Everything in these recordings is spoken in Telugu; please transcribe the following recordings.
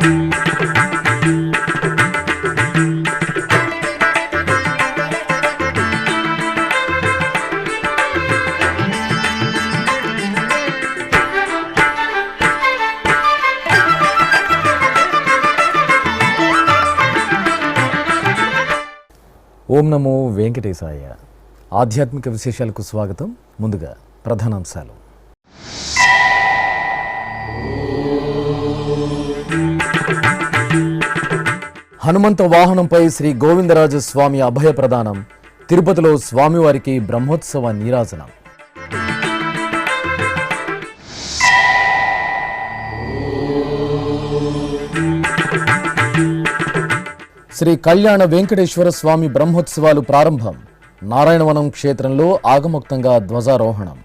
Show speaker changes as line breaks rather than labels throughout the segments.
ఓం నమో వెంకటేశాయ. ఆధ్యాత్మిక విశేషాలకు స్వాగతం. ముందుగా ప్రధానాంశాలు. హనుమంత వాహనంపై శ్రీ గోవిందరాజ స్వామి అభయ ప్రదానం. తిరుపతిలో స్వామివారికి బ్రహ్మోత్సవ నీరాజనం. శ్రీ కళ్యాణ వెంకటేశ్వర స్వామి బ్రహ్మోత్సవాలు ప్రారంభం. నారాయణవనం క్షేత్రంలో ఆగమోక్తంగా ధ్వజారోహణం.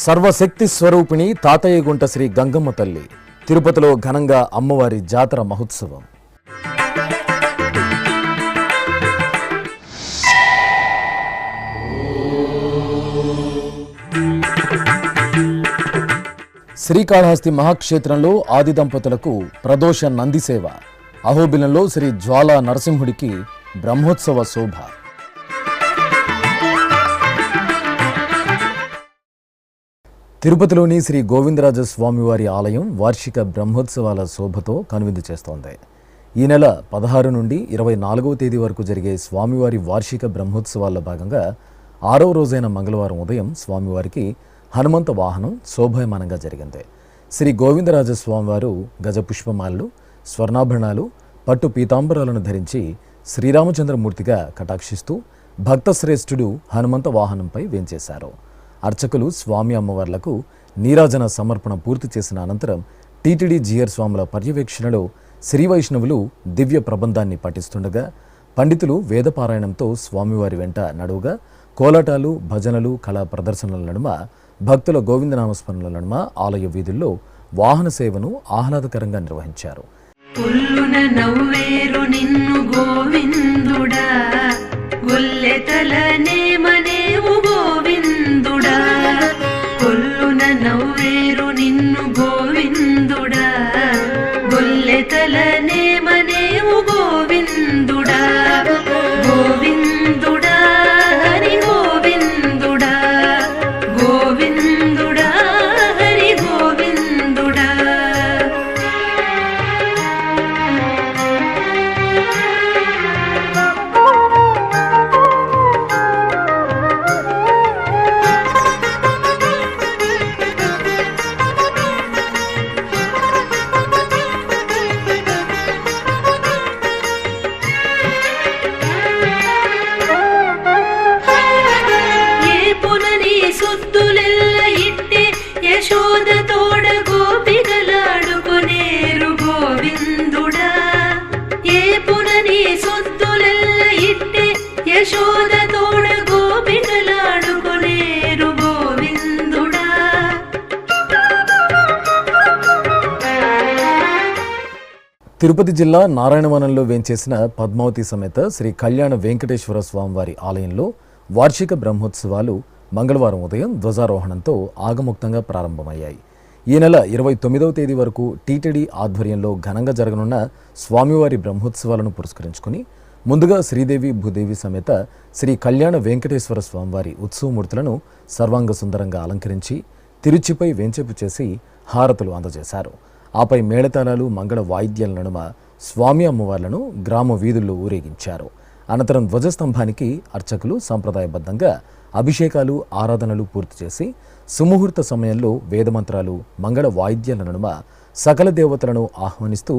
సర్వశక్తి స్వరూపిణి తాతయ్యగుంట శ్రీ గంగమ్మ తల్లి. తిరుపతిలో ఘనంగా అమ్మవారి జాతర మహోత్సవం. శ్రీకాళహస్తి మహాక్షేత్రంలో ఆది దంపతులకు ప్రదోష నంది సేవ. అహోబిలంలో శ్రీ జ్వాలా నరసింహుడికి బ్రహ్మోత్సవ శోభ. తిరుపతిలోని శ్రీ గోవిందరాజ స్వామివారి ఆలయం వార్షిక బ్రహ్మోత్సవాల శోభతో కనువిందు చేస్తోంది. ఈ నెల 16 నుండి 24వ తేదీ వరకు జరిగే స్వామివారి వార్షిక బ్రహ్మోత్సవాల్లో భాగంగా 6వ రోజైన మంగళవారం ఉదయం స్వామివారికి హనుమంత వాహనం శోభాయమానంగా జరిగింది. శ్రీ గోవిందరాజ స్వామివారు గజపుష్పమాలలు, స్వర్ణాభరణాలు, పట్టు పీతాంబరాలను ధరించి శ్రీరామచంద్రమూర్తిగా కటాక్షిస్తూ భక్తశ్రేష్ఠుడు హనుమంత వాహనంపై వేంచేశారు. అర్చకులు స్వామి అమ్మవార్లకు నీరాజన సమర్పణ పూర్తి చేసిన అనంతరం టీటీడీ జీఆర్ స్వాముల పర్యవేక్షణలో శ్రీ వైష్ణవులు దివ్య ప్రబంధాన్ని పఠిస్తుండగా పండితులు వేదపారాయణంతో స్వామివారి వెంట నడువుగా కోలాటాలు, భజనలు, కళా ప్రదర్శనల నడుమ భక్తుల గోవిందనామస్మరణల నడుమ ఆలయ వీధుల్లో వాహన సేవను ఆహ్లాదకరంగా నిర్వహించారు. తిరుపతి జిల్లా నారాయణవనంలో వేంచేసిన పద్మావతి సమేత శ్రీ కళ్యాణ వెంకటేశ్వర స్వామివారి ఆలయంలో వార్షిక బ్రహ్మోత్సవాలు మంగళవారం ఉదయం ధ్వజారోహణంతో ఆగమోక్తంగా ప్రారంభమయ్యాయి. ఈ నెల 29వ తేదీ వరకు టీటీడీ ఆధ్వర్యంలో ఘనంగా జరగనున్న స్వామివారి బ్రహ్మోత్సవాలను పురస్కరించుకుని ముందుగా శ్రీదేవి భూదేవి సమేత శ్రీ కళ్యాణ వెంకటేశ్వర స్వామివారి ఉత్సవమూర్తులను సర్వాంగ సుందరంగా అలంకరించి తిరుచిపై వేంచేపు చేసి హారతులు అందజేశారు. ఆపై మేళతాళాలు, మంగళ వాయిద్యాల నడుమ స్వామి అమ్మవార్లను గ్రామ వీధుల్లో ఊరేగించారు. అనంతరం ధ్వజస్తంభానికి అర్చకులు సంప్రదాయబద్ధంగా అభిషేకాలు, ఆరాధనలు పూర్తి చేసి సుముహూర్త సమయంలో వేదమంత్రాలు, మంగళ వాయిద్యాల నడుమ సకల దేవతలను ఆహ్వానిస్తూ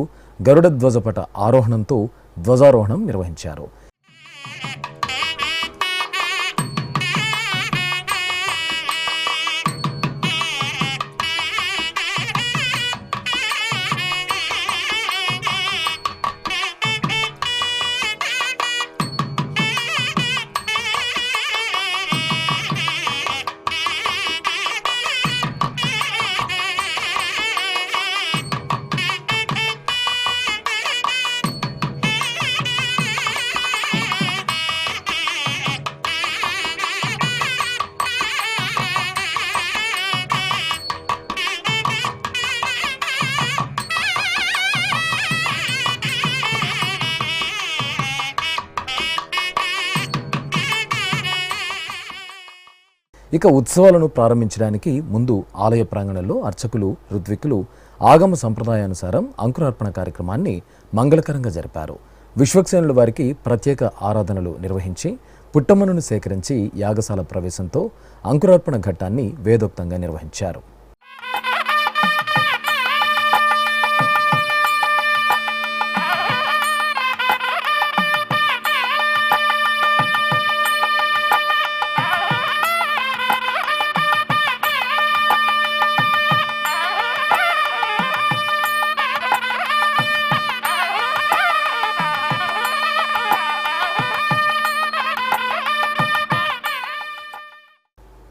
గరుడ ధ్వజపట ఆరోహణంతో ధ్వజారోహణం నిర్వహించారు. ఇక ఉత్సవాలను ప్రారంభించడానికి ముందు ఆలయ ప్రాంగణంలో అర్చకులు ఋత్విక్కులు ఆగమ సంప్రదాయానుసారం అంకురార్పణ కార్యక్రమాన్ని మంగళకరంగా జరిపారు. విశ్వక్సేనుల వారికి ప్రత్యేక ఆరాధనలు నిర్వహించి పుట్టమ్మను సేకరించి యాగశాల ప్రవేశంతో అంకురార్పణ ఘట్టాన్ని వేదోక్తంగా నిర్వహించారు.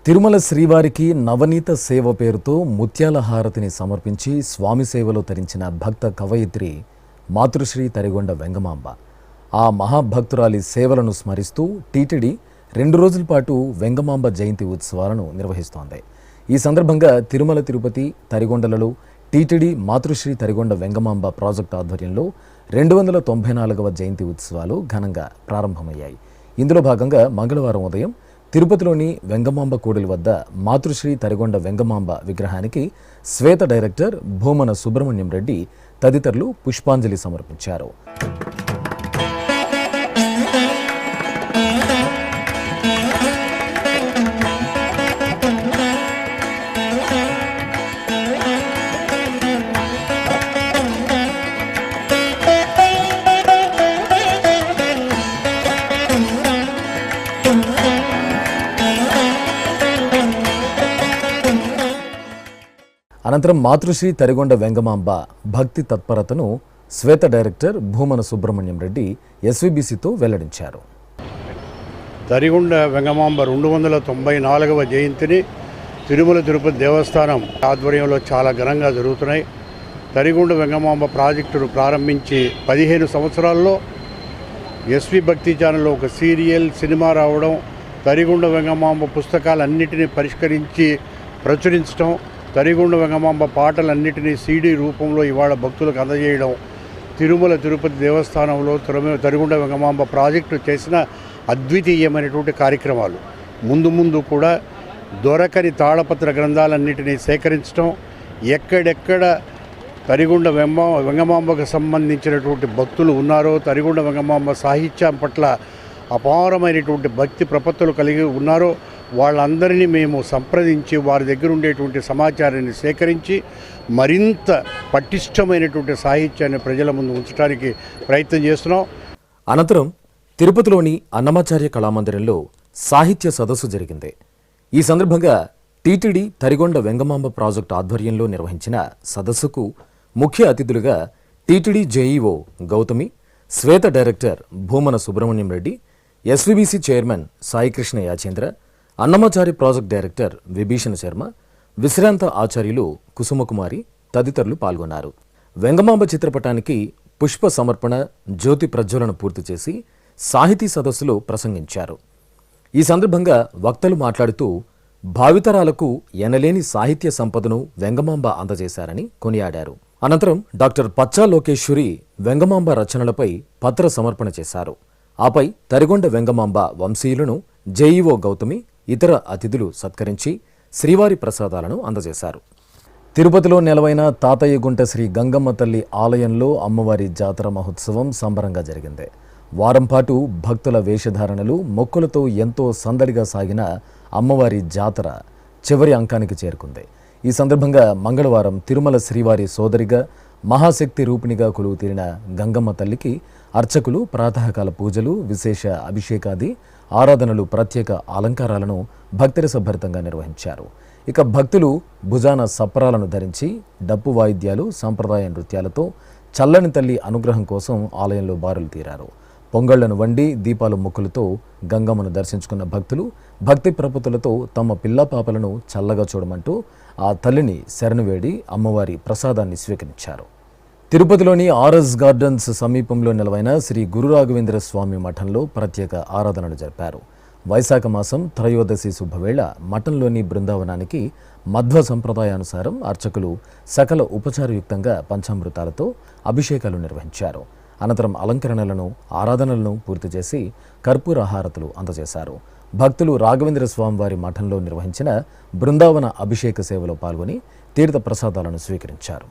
తిరుమల శ్రీవారికి నవనీత సేవ పేరుతో ముత్యాల హారతిని సమర్పించి స్వామి సేవలో తరించిన భక్త కవయిత్రి మాతృశ్రీ తరిగొండ వెంగమాంబ. ఆ మహాభక్తురాలి సేవలను స్మరిస్తూ టీటీడీ 2 రోజుల పాటు వెంగమాంబ జయంతి ఉత్సవాలను నిర్వహిస్తోంది. ఈ సందర్భంగా తిరుమల తిరుపతి తరిగొండలలో టీటీడీ మాతృశ్రీ తరిగొండ వెంగమాంబ ప్రాజెక్టు ఆధ్వర్యంలో 294వ జయంతి ఉత్సవాలు ఘనంగా ప్రారంభమయ్యాయి. ఇందులో భాగంగా మంగళవారం ఉదయం తిరుపతిలోని వెంగమాంబ కూడలి వద్ద మాతృశ్రీ తరిగొండ వెంగమాంబ విగ్రహానికి శ్వేత డైరెక్టర్ భూమన సుబ్రహ్మణ్యం రెడ్డి తదితరులు పుష్పాంజలి సమర్పించారు. అనంతరం మాతృశ్రీ తరిగొండ వెంగమాంబ భక్తి తత్పరతను శ్వేత డైరెక్టర్ భూమన సుబ్రహ్మణ్యం రెడ్డి ఎస్వీబీసీతో వెల్లడించారు.
తరిగొండ వెంగమాంబ 294వ జయంతిని తిరుమల తిరుపతి దేవస్థానం ఆధ్వర్యంలో చాలా ఘనంగా జరుగుతున్నాయి. తరిగొండ వెంగమాంబ ప్రాజెక్టును ప్రారంభించి 15 సంవత్సరాల్లో ఎస్వి భక్తి ఛానల్లో ఒక సీరియల్ సినిమా రావడం, తరిగొండ వెంగమాంబ పుస్తకాలన్నిటినీ పరిష్కరించి ప్రచురించడం, తరిగొండ వెంగమాంబ పాటలన్నిటినీ సీడీ రూపంలో ఇవాళ భక్తులకు అందజేయడం, తిరుమల తిరుపతి దేవస్థానంలో తరిగొండ వెంగమాంబ ప్రాజెక్టు చేసిన అద్వితీయమైనటువంటి కార్యక్రమాలు. ముందు కూడా దొరకని తాళపత్ర గ్రంథాలన్నిటినీ సేకరించడం, ఎక్కడెక్కడ తరిగొండ వెంగమాంబకు సంబంధించినటువంటి భక్తులు ఉన్నారో, తరిగొండ వెంగమాంబ సాహిత్యం పట్ల అపారమైనటువంటి భక్తి ప్రపత్తులు కలిగి ఉన్నారో వాళ్ళందరినీ మేము సంప్రదించి వారి దగ్గర ఉండేటువంటి సమాచారాన్ని సేకరించి మరింత పటిష్టమైనటువంటి సాహిత్యాన్ని ప్రజల ముందు ఉంచడానికి ప్రయత్నం చేస్తున్నాం.
అనంతరం తిరుపతిలోని అన్నమాచార్య కళామందిరంలో సాహిత్య సదస్సు జరిగింది. ఈ సందర్భంగా టీటీడీ తరిగొండ వెంగమాంబ ప్రాజెక్టు ఆధ్వర్యంలో నిర్వహించిన సదస్సుకు ముఖ్య అతిథులుగా TTD JEO Gautami, Shweta director Bhumana Subrahmanyam Reddy, SVBC chairman Saikrishna Yachendra, Annamachari project director Vibhishana Sharma, విశ్రాంత ఆచార్యులు కుసుమకుమారి తదితరులు పాల్గొన్నారు. వెంగమాంబ చిత్రపటానికి పుష్ప సమర్పణ, జ్యోతి ప్రజ్వలన పూర్తి చేసి సాహితీ సదస్సులో ప్రసంగించారు. ఈ సందర్భంగా వక్తలు మాట్లాడుతూ భావితరాలకు ఎనలేని సాహిత్య సంపదను వెంగమాంబ అందజేశారని కొనియాడారు. అనంతరం డాక్టర్ పచ్చా లోకేశ్వరి వెంగమాంబ రచనలపై పత్ర సమర్పణ చేశారు. ఆపై తరిగొండ వెంగమాంబ వంశీయులను జేఈఓ గౌతమి, ఇతర అతిథులు సత్కరించి శ్రీవారి ప్రసాదాలను అందజేశారు. తిరుపతిలో నెలవైన తాతయ్యగుంట శ్రీ గంగమ్మ తల్లి ఆలయంలో అమ్మవారి జాతర మహోత్సవం సంబరంగా జరిగింది. వారం పాటు భక్తుల వేషధారణలు, మొక్కులతో ఎంతో సందడిగా సాగిన అమ్మవారి జాతర చివరి అంకానికి చేరుకుంది. ఈ సందర్భంగా మంగళవారం తిరుమల శ్రీవారి సోదరిగా, మహాశక్తి రూపిణిగా కొలువు తీరిన గంగమ్మ తల్లికి అర్చకులు ప్రాతకాల పూజలు, విశేష అభిషేకాది ఆరాధనలు, ప్రత్యేక అలంకారాలను భక్తిరసభరితంగా నిర్వహించారు. ఇక భక్తులు భుజాన సప్పరాలను ధరించి డప్పు వాయిద్యాలు, సంప్రదాయ నృత్యాలతో చల్లని తల్లి అనుగ్రహం కోసం ఆలయంలో బారులు తీరారు. పొంగళ్లను వండి దీపాలు మొక్కులతో గంగమ్మను దర్శించుకున్న భక్తులు భక్తి ప్రపత్తులతో తమ పిల్లపాపలను చల్లగా చూడమంటూ ఆ తల్లిని శరణు వేడి అమ్మవారి ప్రసాదాన్ని స్వీకరించారు. తిరుపతిలోని ఆర్ఎస్ గార్డెన్స్ సమీపంలో నిలవైన శ్రీ గురు రాఘవేంద్ర స్వామి మఠంలో ప్రత్యేక ఆరాధనలు జరిపారు. వైశాఖ మాసం త్రయోదశి శుభవేళ మఠంలోని బృందావనానికి మధ్వ సంప్రదాయానుసారం అర్చకులు సకల ఉపచారయుక్తంగా పంచామృతాలతో అభిషేకాలు నిర్వహించారు. అనంతరం అలంకరణలను, ఆరాధనలను పూర్తి చేసి కర్పూర హారతులు అందజేశారు. భక్తులు రాఘవేంద్ర స్వామివారి మఠంలో నిర్వహించిన బృందావన అభిషేక సేవలో పాల్గొని తీర్థ ప్రసాదాలను స్వీకరించారు.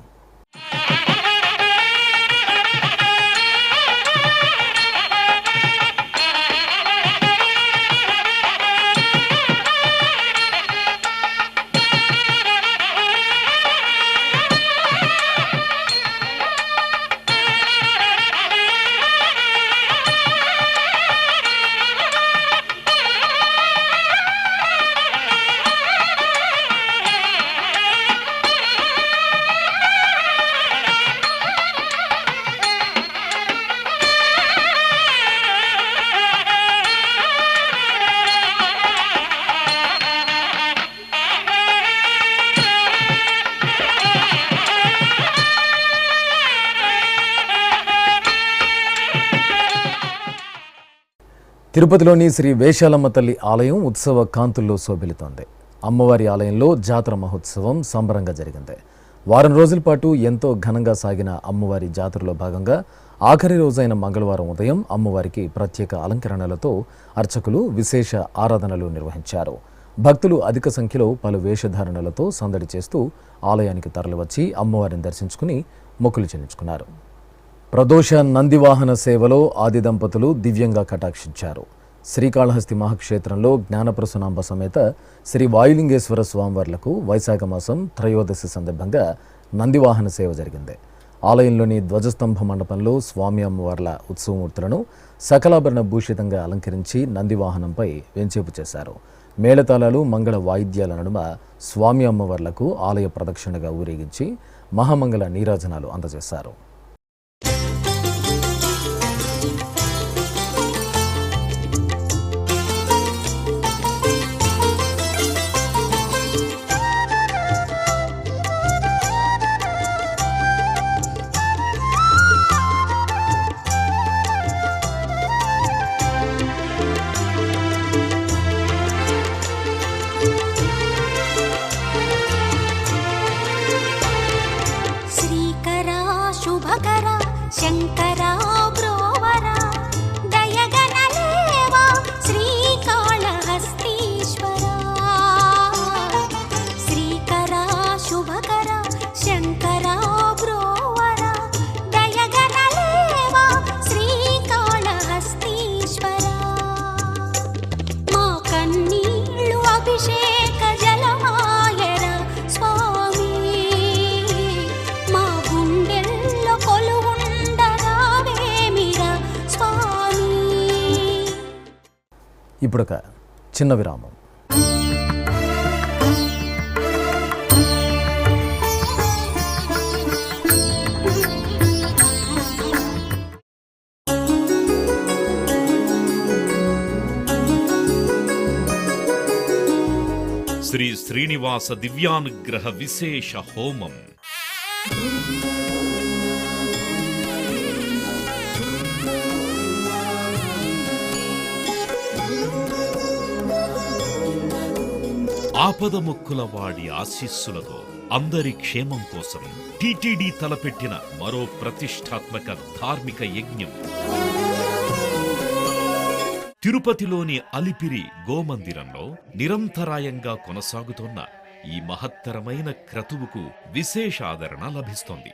తిరుపతిలోని శ్రీ వేషాలమ్మ తల్లి ఆలయం ఉత్సవ కాంతుల్లో శోభిల్లుతోంది. అమ్మవారి ఆలయంలో జాతర మహోత్సవం సంబరంగా జరిగింది. వారం రోజుల పాటు ఎంతో ఘనంగా సాగిన అమ్మవారి జాతరలో భాగంగా ఆఖరి రోజైన మంగళవారం ఉదయం అమ్మవారికి ప్రత్యేక అలంకరణలతో అర్చకులు విశేష ఆరాధనలు నిర్వహించారు. భక్తులు అధిక సంఖ్యలో పలు వేషధారణలతో సందడి చేస్తూ ఆలయానికి తరలివచ్చి అమ్మవారిని దర్శించుకుని మొక్కులు చెల్లించుకున్నారు. ప్రదోష నందివాహన సేవలో ఆది దంపతులు దివ్యంగా కటాక్షించారు. శ్రీకాళహస్తి మహాక్షేత్రంలో జ్ఞానప్రసూనాంబ సమేత శ్రీ వాయులింగేశ్వర స్వామివార్లకు వైశాఖ మాసం త్రయోదశి సందర్భంగా నందివాహన సేవ జరిగింది. ఆలయంలోని ధ్వజస్తంభ మండపంలో స్వామి అమ్మవార్ల ఉత్సవమూర్తులను సకలాభరణ భూషితంగా అలంకరించి నందివాహనంపై వెంచేపు చేశారు. మేళతాళాలు మంగళ వాయిద్యాల నడుమ స్వామి అమ్మవార్లకు ఆలయ ప్రదక్షిణగా ఊరేగించి మహామంగళ నీరాజనాలు అందజేశారు.
శంకరా బ్రోవరా దయగనలేవా శ్రీకాళహస్తీశ్వరా శ్రీకరా శుభకరా శంకరా బ్రోవరా దయగనలేవా శ్రీకాళహస్తీశ్వరా మా కన్నీళ్ళు అభిషేక జలమాయరా స్వామి మా గుండెల్లో కొలువు
ఇప్పుడొక చిన్న విరామం.
శ్రీ శ్రీనివాస దివ్యానుగ్రహ విశేష హోమం. ఆపదముక్కుల వాడి ఆశీస్సులతో అందరి క్షేమం కోసం టీటీడీ తలపెట్టిన మరో ప్రతిష్టాత్మక ధార్మిక యజ్ఞం. తిరుపతిలోని అలిపిరి గోమందిరంలో నిరంతరాయంగా కొనసాగుతోన్న ఈ మహత్తరమైన క్రతువుకు విశేష ఆదరణ లభిస్తోంది.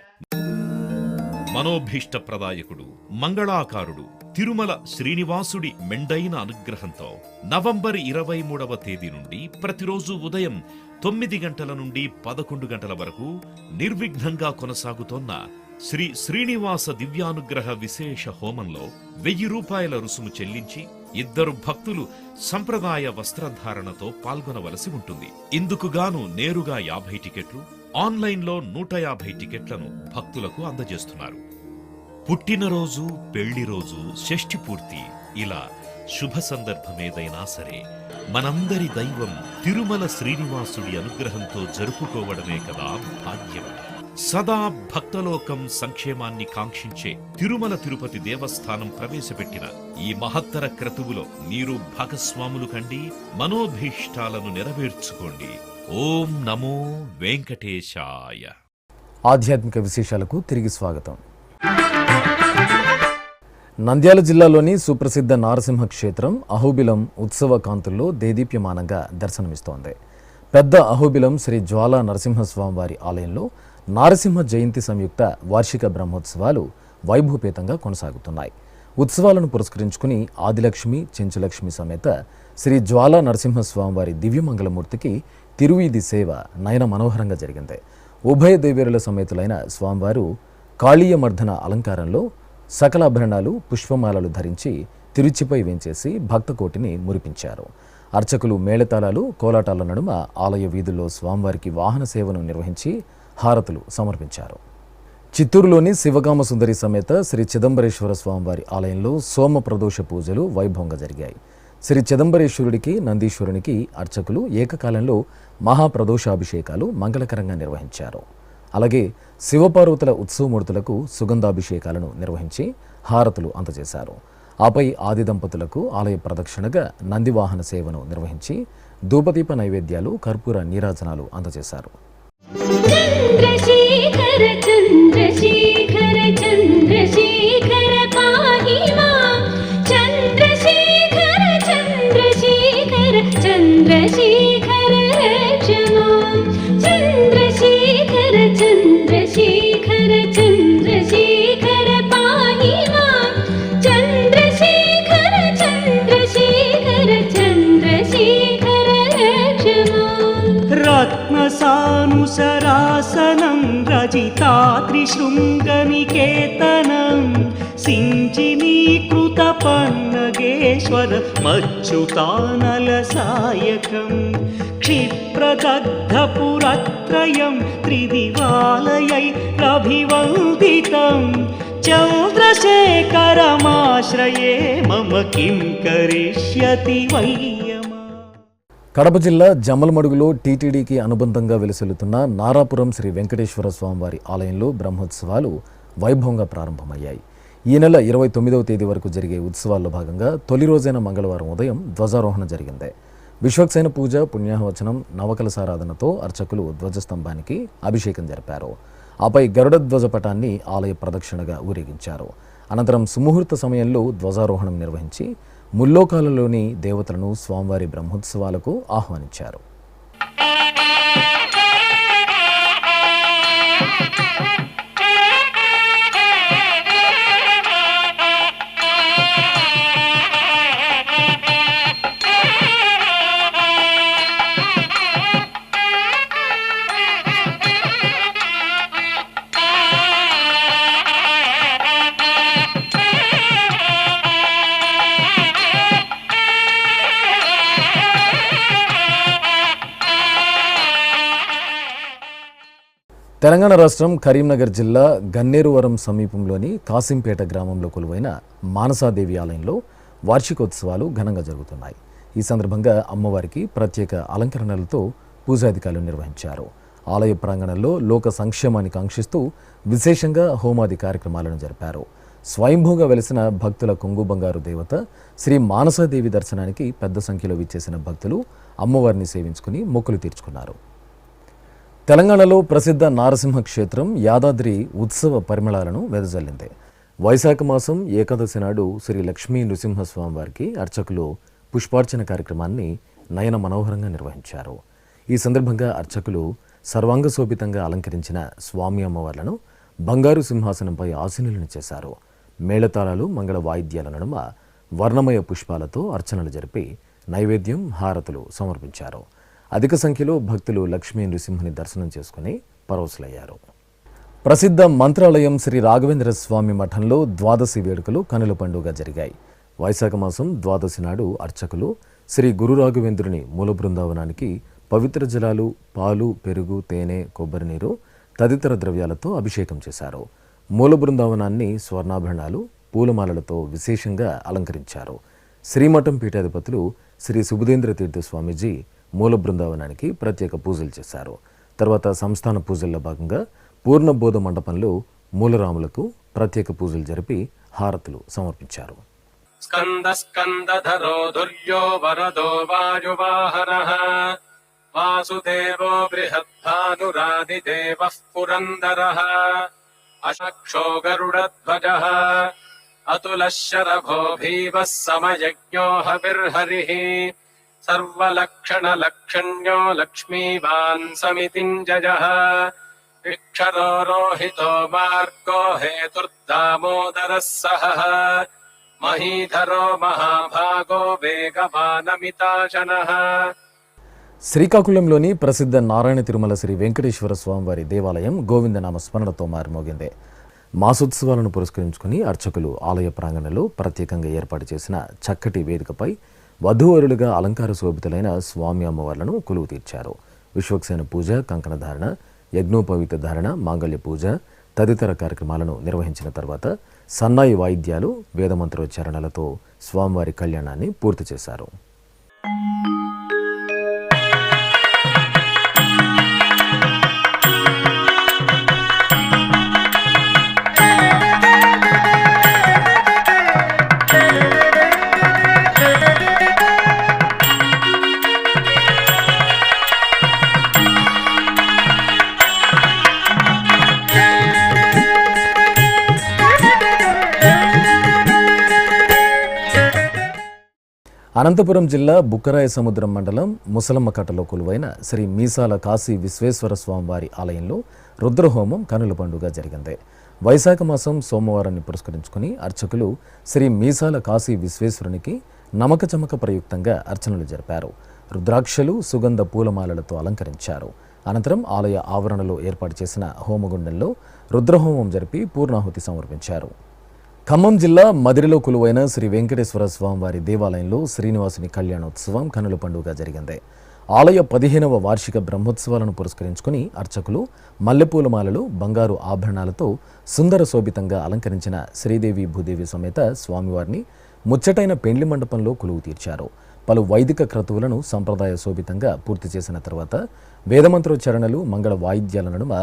మనోభీష్టప్రదాయకుడు మంగళాకారుడు తిరుమల శ్రీనివాసుడి మెండైన అనుగ్రహంతో నవంబర్ 23వ తేదీ నుండి ప్రతిరోజు ఉదయం 9 గంటల నుండి 11 గంటల వరకు నిర్విఘ్నంగా కొనసాగుతోన్న శ్రీ శ్రీనివాస దివ్యానుగ్రహ విశేష హోమంలో 1000 రూపాయల రుసుము చెల్లించి 2 భక్తులు సంప్రదాయ వస్త్రధారణతో పాల్గొనవలసి ఉంటుంది. ఇందుకుగాను నేరుగా 50 టికెట్లు, ఆన్లైన్లో 150 టికెట్లను భక్తులకు అందజేస్తున్నారు. పుట్టినరోజు, పెళ్లి రోజు, షష్ఠి పూర్తి ఇలా శుభ సందర్భమేదైనా సరే మనందరి దైవం తిరుమల శ్రీనివాసుడి అనుగ్రహంతో జరుపుకోవడమే కదా భాగ్యం. సదా భక్తలోకం సంక్షేమాన్ని కాంక్షించే తిరుమల తిరుపతి దేవస్థానం ప్రవేశపెట్టిన ఈ మహత్తర క్రతువులో మీరు భాగస్వాములు కండి, మనోభీష్టాలను నెరవేర్చుకోండి. ఓం నమో వెంకటేశాయ.
ఆధ్యాత్మిక విశేషాలకు తిరిగి స్వాగతం. నంద్యాల జిల్లాలోని సుప్రసిద్ధ నారసింహ క్షేత్రం అహోబిలం ఉత్సవ కాంతుల్లో దేదీప్యమానంగా దర్శనమిస్తోంది. పెద్ద అహోబిలం శ్రీ జ్వాలా నరసింహస్వామివారి ఆలయంలో నారసింహ జయంతి సంయుక్త వార్షిక బ్రహ్మోత్సవాలు వైభవపేతంగా కొనసాగుతున్నాయి. ఉత్సవాలను పురస్కరించుకుని ఆదిలక్ష్మి, చెంచులక్ష్మి సమేత శ్రీ జ్వాలా నరసింహస్వామివారి దివ్యమంగళమూర్తికి తిరువీధి సేవ నయన మనోహరంగా జరిగింది. ఉభయ దేవేరుల సమేతులైన స్వామివారు కాళీయమర్ధన అలంకారంలో సకల ఆభరణాలు, పుష్పమాలలు ధరించి తిరుచిపై వేంచేసి భక్తకోటిని మురిపించారు. అర్చకులు మేళతాళాలు, కోలాటాల నడుమ ఆలయ వీధుల్లో స్వామివారికి వాహన సేవను నిర్వహించి హారతులు సమర్పించారు. చిత్తూరులోని శివకామ సుందరి సమేత శ్రీ చిదంబరేశ్వర స్వామివారి ఆలయంలో సోమ ప్రదోష పూజలు వైభవంగా జరిగాయి. శ్రీ చిదంబరేశ్వరుడికి, నందీశ్వరునికి అర్చకులు ఏకకాలంలో మహాప్రదోషాభిషేకాలు మంగళకరంగా నిర్వహించారు. అలాగే శివపార్వతుల ఉత్సవమూర్తులకు సుగంధాభిషేకాలను నిర్వహించి హారతులు అందజేశారు. ఆపై ఆది దంపతులకు ఆలయ ప్రదక్షిణగా నందివాహన సేవను నిర్వహించి ధూపదీప నైవేద్యాలు, కర్పూర నీరాజనాలు అందజేశారు.
చంద్రశేఖర చంద్రశేఖర చంద్రశేఖర పాహి మాం చంద్రశేఖర చంద్రశేఖర చంద్రశేఖర రక్ష మాం చంద్రశేఖర చంద్రశేఖర చంద్రశేఖర పాహి మాం చంద్రశేఖర చంద్రశేఖర చంద్రశేఖర రక్ష మాం
రత్నసానుసరాసనం రజితాత్రిశృంగనికేతనం సించినీకృత పన్నగేశ్వర మచ్యుతానలసాయకం క్షిప్రదగ్ధపురత్రయం త్రిదివాలయైరభివందితం చంద్రశేఖరమాశ్రయే మమ కిం కరిష్యతి వయ్యమా.
కడప జిల్లా జమ్మలమడుగులో టీటీడీకి అనుబంధంగా వెలుసెల్లుతున్న నారాపురం శ్రీ వెంకటేశ్వర స్వామివారి ఆలయంలో బ్రహ్మోత్సవాలు వైభవంగా ప్రారంభమయ్యాయి. ఈ నెల 29వ తేదీ వరకు జరిగే ఉత్సవాల్లో భాగంగా తొలి రోజైన మంగళవారం ఉదయం ధ్వజారోహణ జరిగింది. విశ్వక్సేన పూజ, పుణ్యాహవచనం, నవకలసారాధనతో అర్చకులు ధ్వజస్తంభానికి అభిషేకం జరిపారు. ఆపై గరుడ ధ్వజపటాన్ని ఆలయ ప్రదక్షిణగా ఊరేగించారు. అనంతరం సుముహూర్త సమయంలో ధ్వజారోహణం నిర్వహించి ముల్లోకాలలోని దేవతలను స్వామివారి బ్రహ్మోత్సవాలకు ఆహ్వానించారు. తెలంగాణ రాష్ట్రం కరీంనగర్ జిల్లా గన్నేరువరం సమీపంలోని కాసింపేట గ్రామంలో కొలువైన మానసాదేవి ఆలయంలో వార్షికోత్సవాలు ఘనంగా జరుగుతున్నాయి. ఈ సందర్భంగా అమ్మవారికి ప్రత్యేక అలంకరణలతో పూజాధికారులు నిర్వహించారు. ఆలయ ప్రాంగణంలో లోక సంక్షేమాన్ని కాంక్షిస్తూ విశేషంగా హోమాది కార్యక్రమాలను జరిపారు. స్వయంభూగా వెలిసిన భక్తుల కొంగు బంగారు దేవత శ్రీ మానసాదేవి దర్శనానికి పెద్ద సంఖ్యలో విచ్చేసిన భక్తులు అమ్మవారిని సేవించుకుని మొక్కులు తీర్చుకున్నారు. తెలంగాణలో ప్రసిద్ధ నారసింహ క్షేత్రం యాదాద్రి ఉత్సవ పరిమళాలను వెదజల్లింది. వైశాఖ మాసం ఏకాదశి నాడు శ్రీ లక్ష్మీ నృసింహస్వామి వారికి అర్చకులు పుష్పార్చన కార్యక్రమాన్ని నయన మనోహరంగా నిర్వహించారు. ఈ సందర్భంగా అర్చకులు సర్వాంగ శోభితంగా అలంకరించిన స్వామి అమ్మవార్లను బంగారు సింహాసనంపై ఆసీనులను చేశారు. మేళతాళాలు, మంగళ వాయిద్యాల నడుమ వర్ణమయ పుష్పాలతో అర్చనలు జరిపి నైవేద్యం, హారతులు సమర్పించారు. అధిక సంఖ్యలో భక్తులు లక్ష్మీ నృసింహుని దర్శనం చేసుకుని పరవశులయ్యారు. ప్రసిద్ధ మంత్రాలయం శ్రీ రాఘవేంద్ర స్వామి మఠంలో ద్వాదశి వేడుకలు కనుల పండుగ జరిగాయి. వైశాఖ మాసం ద్వాదశి నాడు అర్చకులు శ్రీ గురు రాఘవేంద్రుని మూల బృందావనానికి పవిత్ర జలాలు, పాలు, పెరుగు, తేనె, కొబ్బరి నీరు తదితర ద్రవ్యాలతో అభిషేకం చేశారు. మూల బృందావనాన్ని స్వర్ణాభరణాలు, పూలమాలలతో విశేషంగా అలంకరించారు. శ్రీమఠం పీఠాధిపతులు శ్రీ సుబుధేంద్ర తీర్థ స్వామీజీ మూల బృందావనానికి ప్రత్యేక పూజలు చేశారు. తర్వాత సంస్థాన పూజల్లో భాగంగా పూర్ణబోధ మండపంలో మూలరాములకు ప్రత్యేక పూజలు జరిపి హారతులు సమర్పించారు.
స్కంద స్కందధరో దుర్యో వరదో వాయువాహనః వాసుదేవో బృహద్భానురాదిదేవః పురందరః అశక్షో గరుడధ్వజః अतुलः शरभो भीमः समयज्ञो हविर्हरिः सर्वलक्षणलक्षण्यो लक्ष्मीवान् समितिञ्जयः विक्षरो रोहितो मार्गो हेतुर्दामोदरः सहः महीधरो महाभागो वेगवानमिताशनः.
శ్రీకాకుళంలోని ప్రసిద్ధ నారాయణ తిరుమల శ్రీ వెంకటేశ్వర స్వామివారి దేవాలయం గోవిందనామ స్మరణతో మారుమోగింది. మాసోత్సవాలను పురస్కరించుకుని అర్చకులు ఆలయ ప్రాంగణంలో ప్రత్యేకంగా ఏర్పాటు చేసిన చక్కటి వేదికపై వధూవరులుగా అలంకార శోభితులైన స్వామి అమ్మవార్లను కొలువు తీర్చారు. విశ్వక్సేన పూజ, కంకణధారణ, యజ్ఞోపవీత ధారణ, మాంగళ్య పూజ తదితర కార్యక్రమాలను నిర్వహించిన తర్వాత సన్నాయి వాయిద్యాలు, వేదమంత్రోచ్చారణలతో స్వామివారి కళ్యాణాన్ని పూర్తి చేశారు. అనంతపురం జిల్లా బుక్కరాయ సముద్రం మండలం ముసలమ్మకట్టలో కొలువైన శ్రీ మీసాల కాశీ విశ్వేశ్వర స్వామివారి ఆలయంలో రుద్రహోమం కనుల పండుగ జరిగింది. వైశాఖ మాసం సోమవారాన్ని పురస్కరించుకుని అర్చకులు శ్రీ మీసాల కాశీ విశ్వేశ్వరునికి నమక చమక ప్రయుక్తంగా అర్చనలు జరిపారు. రుద్రాక్షలు, సుగంధ పూలమాలలతో అలంకరించారు. అనంతరం ఆలయ ఆవరణలో ఏర్పాటు చేసిన హోమగుండంలో రుద్రహోమం జరిపి పూర్ణాహుతి సమర్పించారు. ఖమ్మం జిల్లా మదిరిలో కొలువైన శ్రీ వెంకటేశ్వర స్వామివారి దేవాలయంలో శ్రీనివాసుని కళ్యాణోత్సవం కనుల పండుగ జరిగింది. ఆలయ 15వ వార్షిక బ్రహ్మోత్సవాలను పురస్కరించుకుని అర్చకులు మల్లెపూల మాలలు, బంగారు ఆభరణాలతో సుందర శోభితంగా అలంకరించిన శ్రీదేవి భూదేవి సమేత స్వామివారిని ముచ్చటైన పెండ్లి మండపంలో కొలువు తీర్చారు. పలు వైదిక క్రతువులను సంప్రదాయ శోభితంగా పూర్తి చేసిన తర్వాత వేదమంత్రోచ్చారణలు, మంగళ వాయిద్యాల నడుమ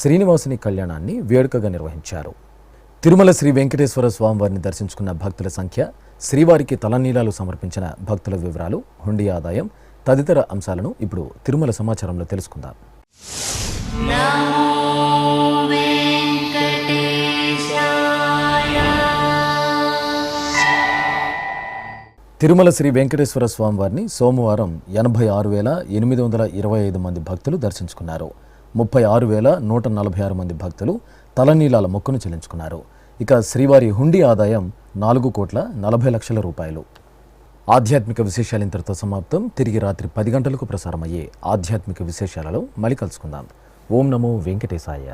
శ్రీనివాసుని కళ్యాణాన్ని వేడుకగా నిర్వహించారు. తిరుమల శ్రీ వెంకటేశ్వర స్వామివారిని దర్శించుకున్న భక్తుల సంఖ్య, శ్రీవారికి తలనీలాలు సమర్పించిన భక్తుల వివరాలు, హుండీ ఆదాయం తదితర అంశాలను ఇప్పుడు తిరుమల సమాచారంలో తెలుసుకుందాం. తిరుమల శ్రీ వెంకటేశ్వర స్వామివారిని సోమవారం 86,825 మంది భక్తులు దర్శించుకున్నారు. 36,146 మంది భక్తులు తలనీలాల మొక్కును చెల్లించుకున్నారు. ఇక శ్రీవారి హుండీ ఆదాయం 4,40,00,000 రూపాయలు. ఆధ్యాత్మిక విశేషాలు ఇంతటితో సమాప్తం. తిరిగి రాత్రి 10 గంటలకు ప్రసారమయ్యే ఆధ్యాత్మిక విశేషాలలో మళ్ళీ కలుసుకుందాం. ఓం నమో వెంకటేశాయ.